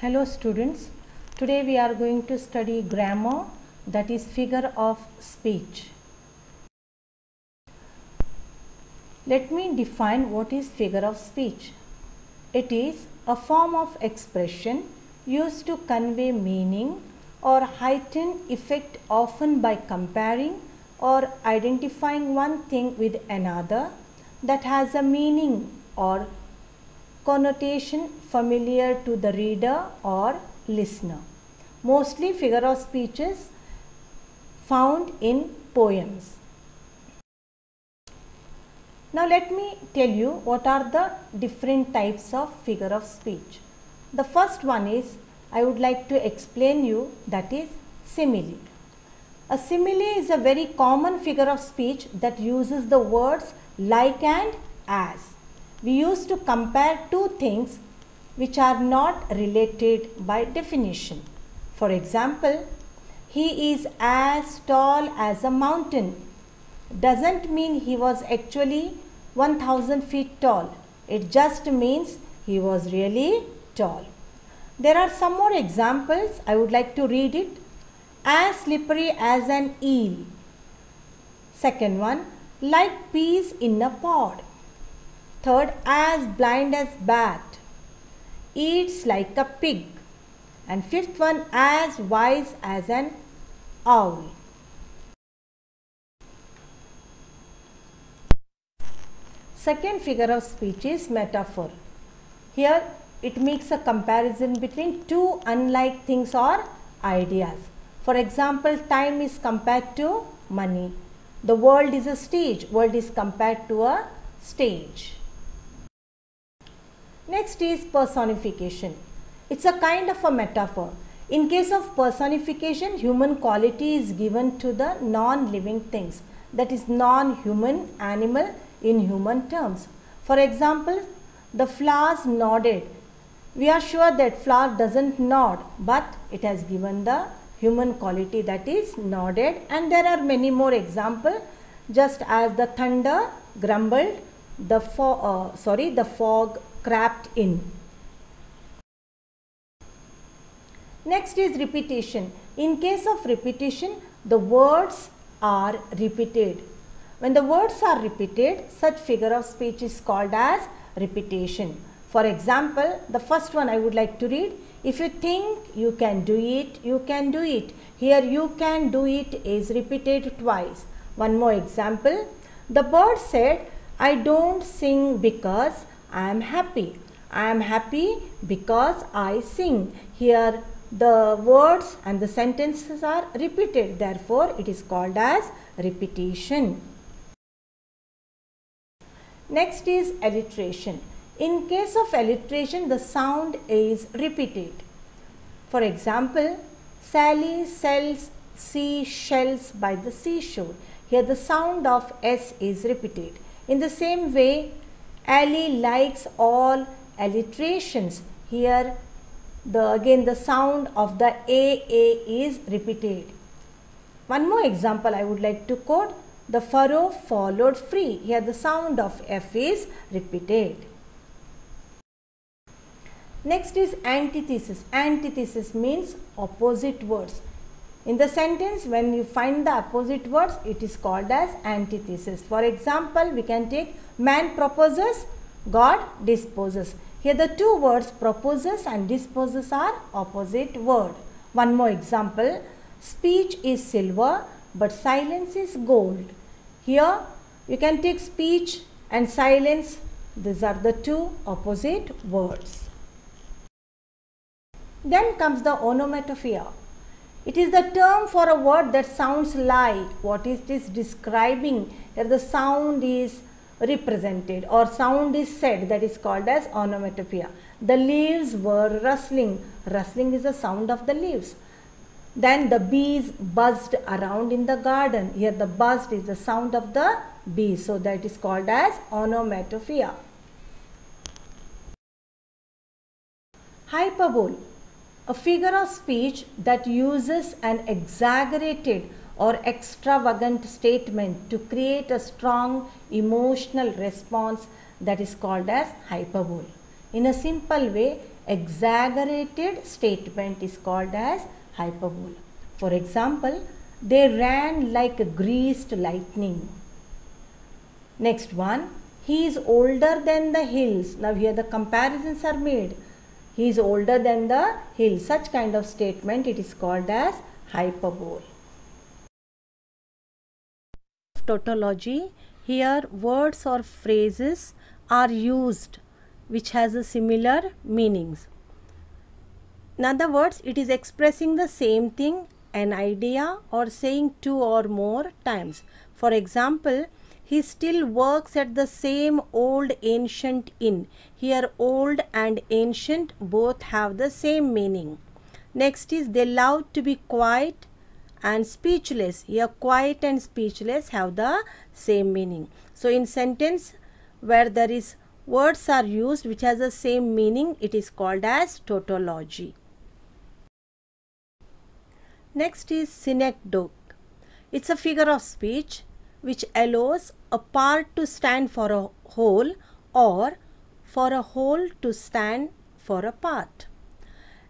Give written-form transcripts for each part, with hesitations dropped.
Hello students, today we are going to study grammar, that is figure of speech. Let me define what is figure of speech. It is a form of expression used to convey meaning or heighten effect, often by comparing or identifying one thing with another that has a meaning or connotation familiar to the reader or listener. Mostly figure of speech is found in poems. Now let me tell you what are the different types of figure of speech. The first one is, I would like to explain you, that is simile. A simile is a very common figure of speech that uses the words like and as. We used to compare two things which are not related by definition. For example, he is as tall as a mountain doesn't mean he was actually 1000 feet tall. It just means he was really tall. There are some more examples. I would like to read it. As slippery as an eel. Second one, like peas in a pod. Third, as blind as bat. Eats like a pig. And fifth one, as wise as an owl. Second figure of speech is metaphor. Here it makes a comparison between two unlike things or ideas. For example, time is compared to money. The world is a stage. World is compared to a stage. Next is personification. It's a kind of a metaphor. In case of personification, human quality is given to the non-living things, that is non-human animal in human terms. For example, the flowers nodded. We are sure that flower doesn't nod, but it has given the human quality, that is nodded. And there are many more examples, just as the thunder grumbled, the fog crept in. Next is repetition. In case of repetition, the words are repeated. When the words are repeated, such figure of speech is called as repetition. For example, the first one I would like to read. If you think you can do it, you can do it. Here you can do it is repeated twice. One more example. The bird said, I don't sing because I am happy. I am happy because I sing. Here the words and the sentences are repeated. Therefore, it is called as repetition. Next is alliteration. In case of alliteration, the sound is repeated. For example, Sally sells seashells by the seashore. Here the sound of S is repeated. In the same way, Ali likes all alliterations. Here again the sound of the A is repeated. One more example I would like to quote. The furrow followed free. Here the sound of F is repeated. Next is antithesis. Antithesis means opposite words. In the sentence, when you find the opposite words, it is called as antithesis. For example, we can take man proposes, God disposes. Here the two words proposes and disposes are opposite word. One more example. Speech is silver, but silence is gold. Here you can take speech and silence. These are the two opposite words. Then comes the onomatopoeia. It is the term for a word that sounds like what it is describing. Here the sound is represented or sound is said, that is called as onomatopoeia. The leaves were rustling. Rustling is the sound of the leaves. Then the bees buzzed around in the garden. Here the buzzed is the sound of the bees. So that is called as onomatopoeia. Hyperbole. A figure of speech that uses an exaggerated or extravagant statement to create a strong emotional response, that is called as hyperbole. In a simple way, exaggerated statement is called as hyperbole. For example, they ran like a greased lightning. Next one, he is older than the hills. Now here the comparisons are made. He is older than the hills. Such kind of statement, it is called as hyperbole. Tautology. Here words or phrases are used which has a similar meanings. In other words, it is expressing the same thing, an idea, or saying two or more times. For example, he still works at the same old ancient inn. Here old and ancient both have the same meaning. Next is they love to be quiet and speechless. Here quiet and speechless have the same meaning. So in sentence where there is words are used which has the same meaning, it is called as tautology. Next is synecdoche. It's a figure of speech which allows a part to stand for a whole or for a whole to stand for a part.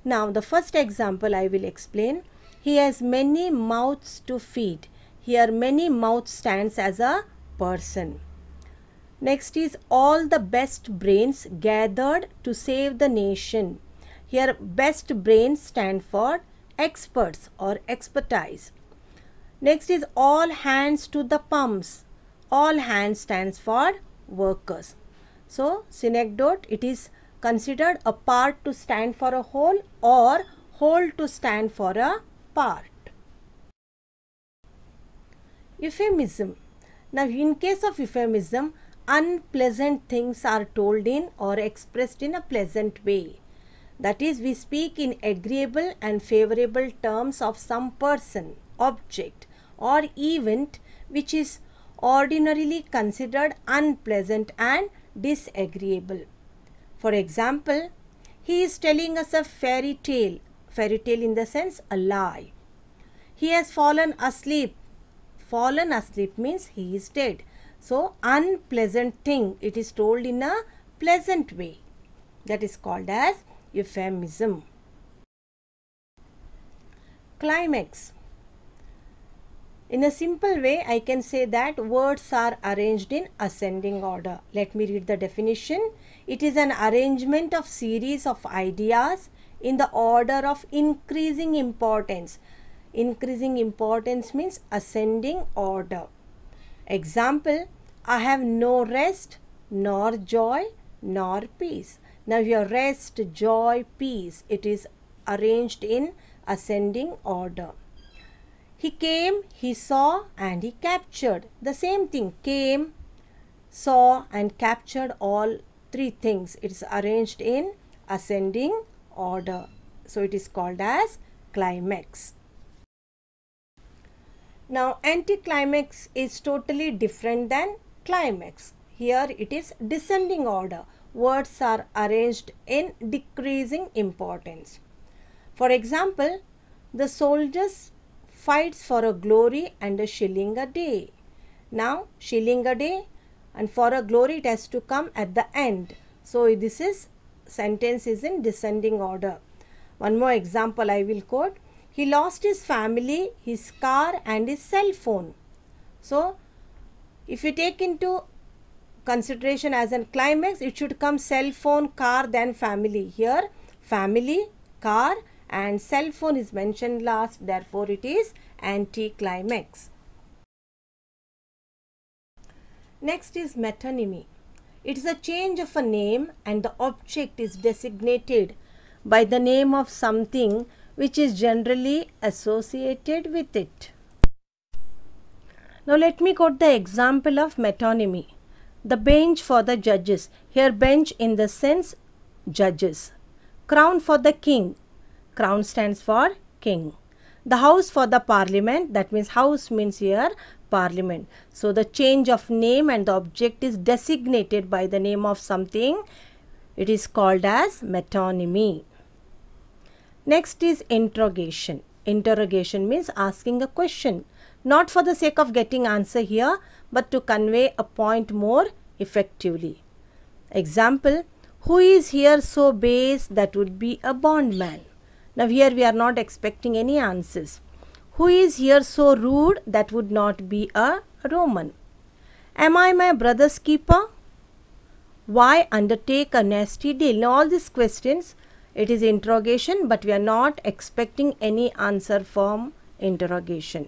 Now the first example I will explain. He has many mouths to feed. Here many mouths stands as a person. Next is all the best brains gathered to save the nation. Here best brains stand for experts or expertise. Next is all hands to the pumps. All hands stands for workers. So synecdoche, it is considered a part to stand for a whole or whole to stand for a part. Euphemism. Now in case of euphemism, unpleasant things are told in or expressed in a pleasant way. That is, we speak in agreeable and favorable terms of some person, object or event which is ordinarily considered unpleasant and disagreeable. For example, he is telling us a fairy tale in the sense a lie. He has fallen asleep. Fallen asleep means he is dead. So unpleasant thing, it is told in a pleasant way. That is called as euphemism. Climax. In a simple way, I can say that words are arranged in ascending order. Let me read the definition. It is an arrangement of series of ideas in the order of increasing importance. Increasing importance means ascending order. Example, I have no rest, nor joy, nor peace. Now your rest, joy, peace, it is arranged in ascending order. He came, he saw, and he captured. The same thing, came, saw, and captured, all three things. It is arranged in ascending order. So it is called as climax. Now anticlimax is totally different than climax. Here it is descending order. Words are arranged in decreasing importance. For example, the soldiers fights for a glory and a shilling a day. Now shilling a day and for a glory it has to come at the end. So this is sentence is in descending order. One more example I will quote. He lost his family, his car and his cell phone. So if you take into consideration as a climax, it should come cell phone, car, then family. Here family, car and cell phone is mentioned last, therefore it is anticlimax. Next is metonymy. It is a change of a name and the object is designated by the name of something which is generally associated with it. Now let me quote the example of metonymy. The bench for the judges. Here bench in the sense judges. Crown for the king. Crown stands for king. The house for the parliament. That means house means here parliament. So the change of name and the object is designated by the name of something. It is called as metonymy. Next is interrogation. Interrogation means asking a question. Not for the sake of getting answer here, but to convey a point more effectively. Example, Who is here so base? That would be a bondman. Now here we are not expecting any answers. Who is here so rude? That would not be a Roman. Am I my brother's keeper? Why undertake a nasty deal? Now all these questions, it is interrogation, but we are not expecting any answer from interrogation.